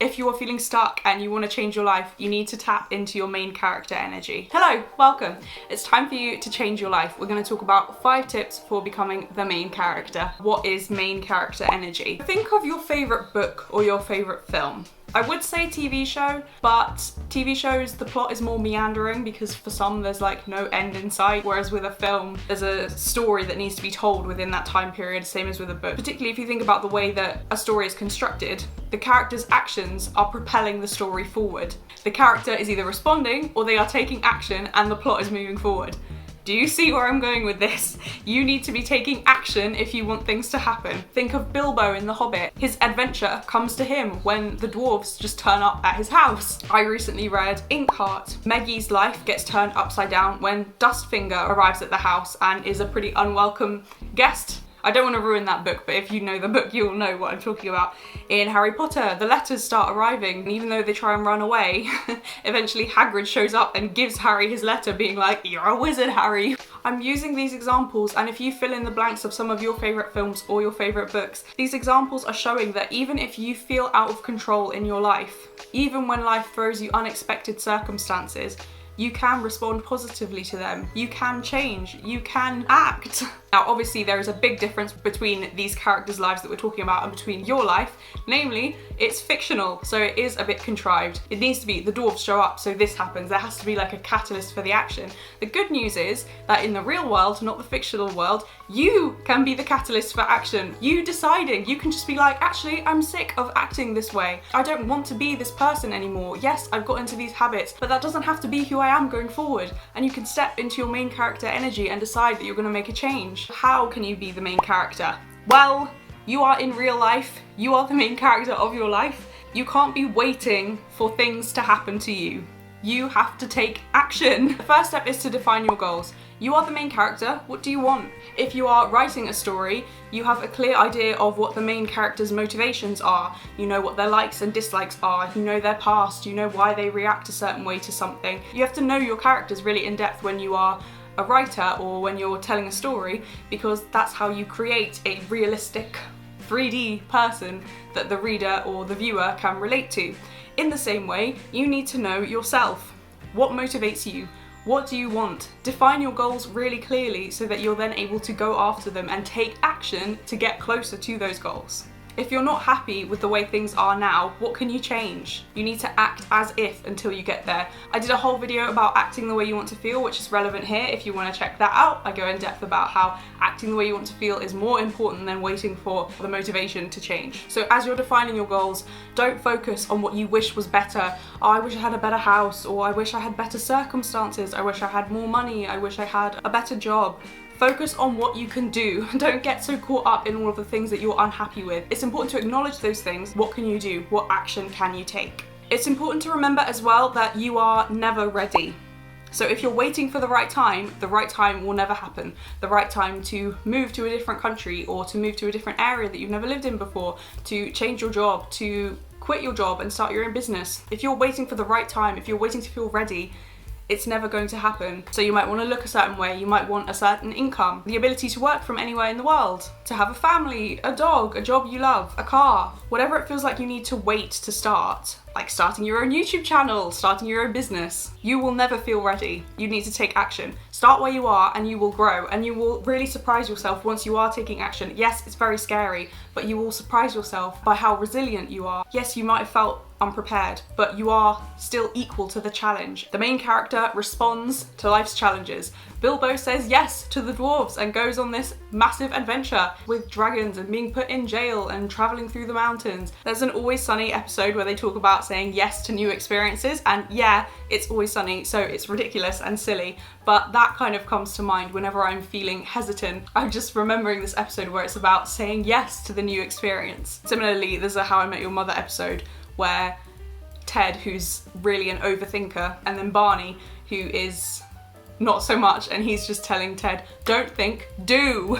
If you are feeling stuck and you want to change your life, you need to tap into your main character energy. Hello, welcome. It's time for you to change your life. We're going to talk about 5 tips for becoming the main character. What is main character energy? Think of your favorite book or your favorite film. I would say TV show, but TV shows, the plot is more meandering because for some there's like no end in sight, whereas with a film, there's a story that needs to be told within that time period, same as with a book. Particularly if you think about the way that a story is constructed, the character's actions are propelling the story forward. The character is either responding or they are taking action and the plot is moving forward. Do you see where I'm going with this? You need to be taking action if you want things to happen. Think of Bilbo in The Hobbit. His adventure comes to him when the dwarves just turn up at his house. I recently read Inkheart. Maggie's life gets turned upside down when Dustfinger arrives at the house and is a pretty unwelcome guest. I don't want to ruin that book, but if you know the book, you'll know what I'm talking about. In Harry Potter, the letters start arriving, and even though they try and run away, eventually Hagrid shows up and gives Harry his letter being like, "You're a wizard, Harry." I'm using these examples, and if you fill in the blanks of some of your favourite films or your favourite books, these examples are showing that even if you feel out of control in your life, even when life throws you unexpected circumstances, you can respond positively to them. You can change. You can act. Now, obviously, there is a big difference between these characters' lives that we're talking about and between your life. Namely, it's fictional, so it is a bit contrived. It needs to be the dwarves show up, so this happens. There has to be like a catalyst for the action. The good news is that in the real world, not the fictional world, you can be the catalyst for action. You deciding. You can just be like, actually, I'm sick of acting this way. I don't want to be this person anymore. Yes, I've got into these habits, but that doesn't have to be who I am going forward. And you can step into your main character energy and decide that you're going to make a change. How can you be the main character? Well, you are in real life. You are the main character of your life. You can't be waiting for things to happen to you. You have to take action. The first step is to define your goals. You are the main character. What do you want? If you are writing a story, you have a clear idea of what the main character's motivations are. You know what their likes and dislikes are. You know their past. You know why they react a certain way to something. You have to know your characters really in depth when you are a writer or when you're telling a story, because that's how you create a realistic 3D person that the reader or the viewer can relate to. In the same way, you need to know yourself. What motivates you? What do you want? Define your goals really clearly so that you're then able to go after them and take action to get closer to those goals. If you're not happy with the way things are now, what can you change? You need to act as if until you get there. I did a whole video about acting the way you want to feel, which is relevant here. If you want to check that out, I go in depth about how acting the way you want to feel is more important than waiting for the motivation to change. So as you're defining your goals, don't focus on what you wish was better. Oh, I wish I had a better house, or I wish I had better circumstances, I wish I had more money, I wish I had a better job. Focus on what you can do. Don't get so caught up in all of the things that you're unhappy with. It's important to acknowledge those things. What can you do? What action can you take? It's important to remember as well that you are never ready. So if you're waiting for the right time will never happen. The right time to move to a different country or to move to a different area that you've never lived in before, to change your job, to quit your job and start your own business. If you're waiting for the right time, if you're waiting to feel ready, it's never going to happen. So you might want to look a certain way, you might want a certain income, the ability to work from anywhere in the world, to have a family, a dog, a job you love, a car, whatever it feels like you need to wait to start. Like starting your own YouTube channel, starting your own business. You will never feel ready. You need to take action. Start where you are and you will grow, and you will really surprise yourself once you are taking action. Yes, it's very scary, but you will surprise yourself by how resilient you are. Yes, you might have felt unprepared, but you are still equal to the challenge. The main character responds to life's challenges. Bilbo says yes to the dwarves and goes on this massive adventure with dragons and being put in jail and traveling through the mountains. There's an Always Sunny episode where they talk about saying yes to new experiences, and yeah, it's Always Sunny, so it's ridiculous and silly, but that kind of comes to mind whenever I'm feeling hesitant. I'm just remembering this episode where it's about saying yes to the new experience. Similarly, there's a How I Met Your Mother episode where Ted, who's really an overthinker, and then Barney, who is not so much, and he's just telling Ted, don't think, do.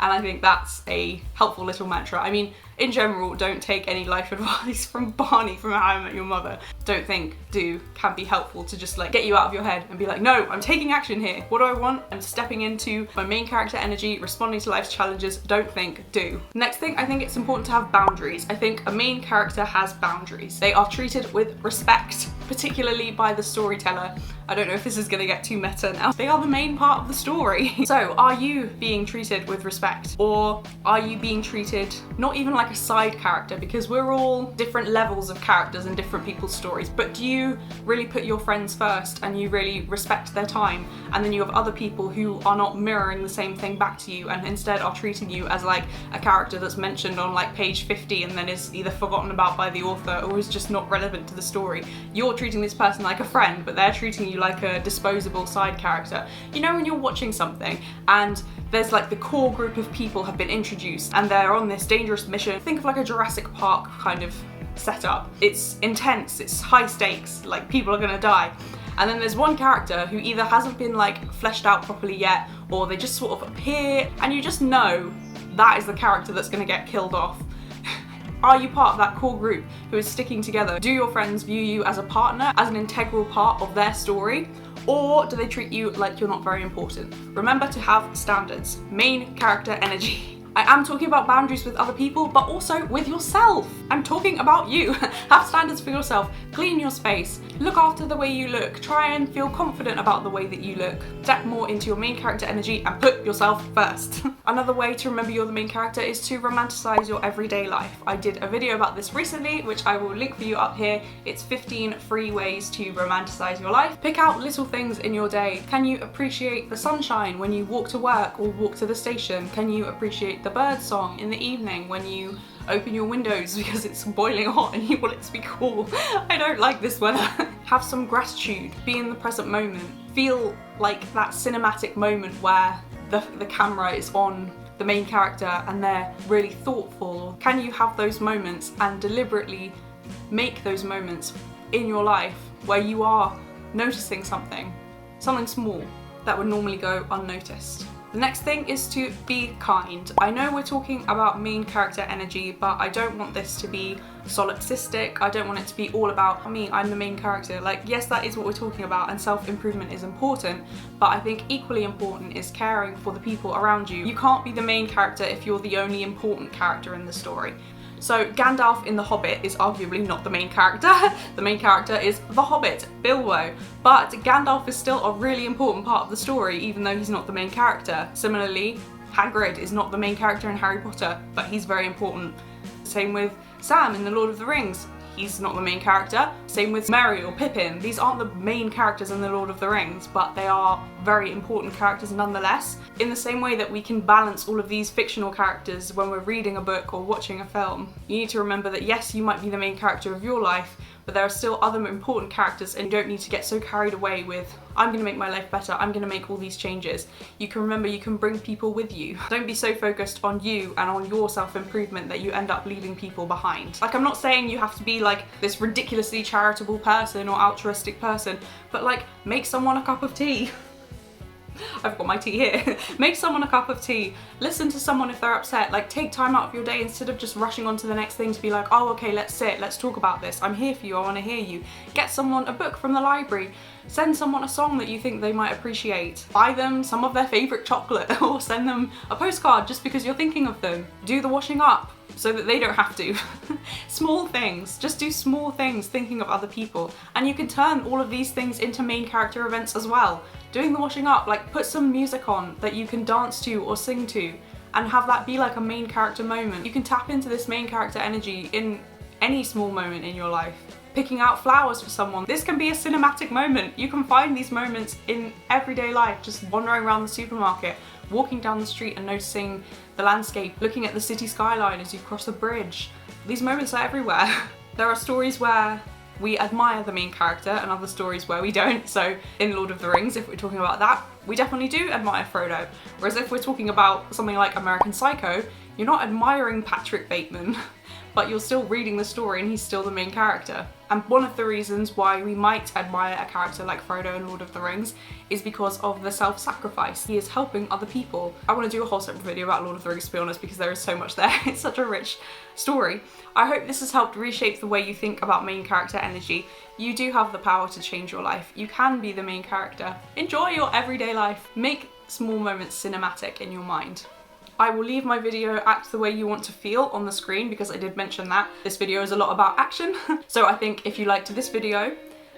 And I think that's a helpful little mantra. I mean, in general, don't take any life advice from Barney from How I Met Your Mother. Don't think, do can be helpful to just like get you out of your head and be like, no, I'm taking action here. What do I want? I'm stepping into my main character energy, responding to life's challenges. Don't think, do. Next thing, I think it's important to have boundaries. I think a main character has boundaries. They are treated with respect, particularly by the storyteller. I don't know if this is gonna get too meta now. They are the main part of the story. So are you being treated with respect? Or are you being treated not even like a side character, because we're all different levels of characters in different people's stories, but do you really put your friends first and you really respect their time? And then you have other people who are not mirroring the same thing back to you and instead are treating you as like a character that's mentioned on like page 50 and then is either forgotten about by the author or is just not relevant to the story. You're treating this person like a friend, but they're treating you like a disposable side character. You know, when you're watching something and there's like the core group of people have been introduced and they're on this dangerous mission. Think of like a Jurassic Park kind of setup. It's intense, it's high stakes, like people are gonna die. And then there's one character who either hasn't been like fleshed out properly yet, or they just sort of appear and you just know that is the character that's gonna get killed off. Are you part of that core group who is sticking together? Do your friends view you as a partner, as an integral part of their story? Or do they treat you like you're not very important? Remember to have standards. Main character energy. I am talking about boundaries with other people, but also with yourself. I'm talking about you. Have standards for yourself. Clean your space. Look after the way you look. Try and feel confident about the way that you look. Step more into your main character energy and put yourself first. Another way to remember you're the main character is to romanticize your everyday life. I did a video about this recently, which I will link for you up here. It's 15 free ways to romanticize your life. Pick out little things in your day. Can you appreciate the sunshine when you walk to work or walk to the station? Can you appreciate the bird song in the evening when you open your windows because it's boiling hot and you want it to be cool? I don't like this weather. Have some gratitude. Be in the present moment. Feel like that cinematic moment where the camera is on the main character and they're really thoughtful. Can you have those moments and deliberately make those moments in your life where you are noticing something small that would normally go unnoticed? The next thing is to be kind. I know we're talking about main character energy, but I don't want this to be solipsistic. I don't want it to be all about me, I'm the main character. Like, yes, that is what we're talking about and self-improvement is important, but I think equally important is caring for the people around you. You can't be the main character if you're the only important character in the story. So Gandalf in The Hobbit is arguably not the main character. The main character is the Hobbit, Bilbo. But Gandalf is still a really important part of the story, even though he's not the main character. Similarly, Hagrid is not the main character in Harry Potter, but he's very important. Same with Sam in The Lord of the Rings. He's not the main character. Same with Merry or Pippin. These aren't the main characters in The Lord of the Rings, but they are very important characters nonetheless. In the same way that we can balance all of these fictional characters when we're reading a book or watching a film, you need to remember that yes, you might be the main character of your life, but there are still other important characters and you don't need to get so carried away with, I'm gonna make my life better, I'm gonna make all these changes. You can remember you can bring people with you. Don't be so focused on you and on your self-improvement that you end up leaving people behind. Like, I'm not saying you have to be like this ridiculously charitable person or altruistic person, but like, make someone a cup of tea. I've got my tea here. Make someone a cup of tea. Listen to someone if they're upset. Like, take time out of your day instead of just rushing on to the next thing to be like, oh, okay, let's sit, let's talk about this. I'm here for you, I want to hear you. Get someone a book from the library. Send someone a song that you think they might appreciate. Buy them some of their favourite chocolate or send them a postcard just because you're thinking of them. Do the washing up so that they don't have to. Small things. Just do small things thinking of other people. And you can turn all of these things into main character events as well. Doing the washing up, like put some music on that you can dance to or sing to and have that be like a main character moment. You can tap into this main character energy in any small moment in your life. Picking out flowers for someone. This can be a cinematic moment. You can find these moments in everyday life, just wandering around the supermarket, walking down the street and noticing the landscape, looking at the city skyline as you cross the bridge. These moments are everywhere. There are stories where we admire the main character and other stories where we don't. So in Lord of the Rings, if we're talking about that, we definitely do admire Frodo. Whereas if we're talking about something like American Psycho, you're not admiring Patrick Bateman. but you're still reading the story and he's still the main character. And one of the reasons why we might admire a character like Frodo in Lord of the Rings is because of the self-sacrifice. He is helping other people. I want to do a whole separate video about Lord of the Rings, to be honest, because there is so much there. It's such a rich story. I hope this has helped reshape the way you think about main character energy. You do have the power to change your life. You can be the main character. Enjoy your everyday life. Make small moments cinematic in your mind. I will leave my video act the way you want to feel on the screen because I did mention that. This video is a lot about action. So I think if you liked this video,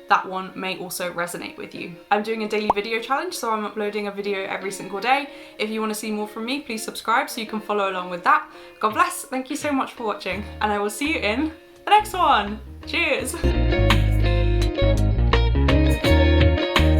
that one may also resonate with you. I'm doing a daily video challenge, so I'm uploading a video every single day. If you want to see more from me, please subscribe so you can follow along with that. God bless, thank you so much for watching, and I will see you in the next one. Cheers!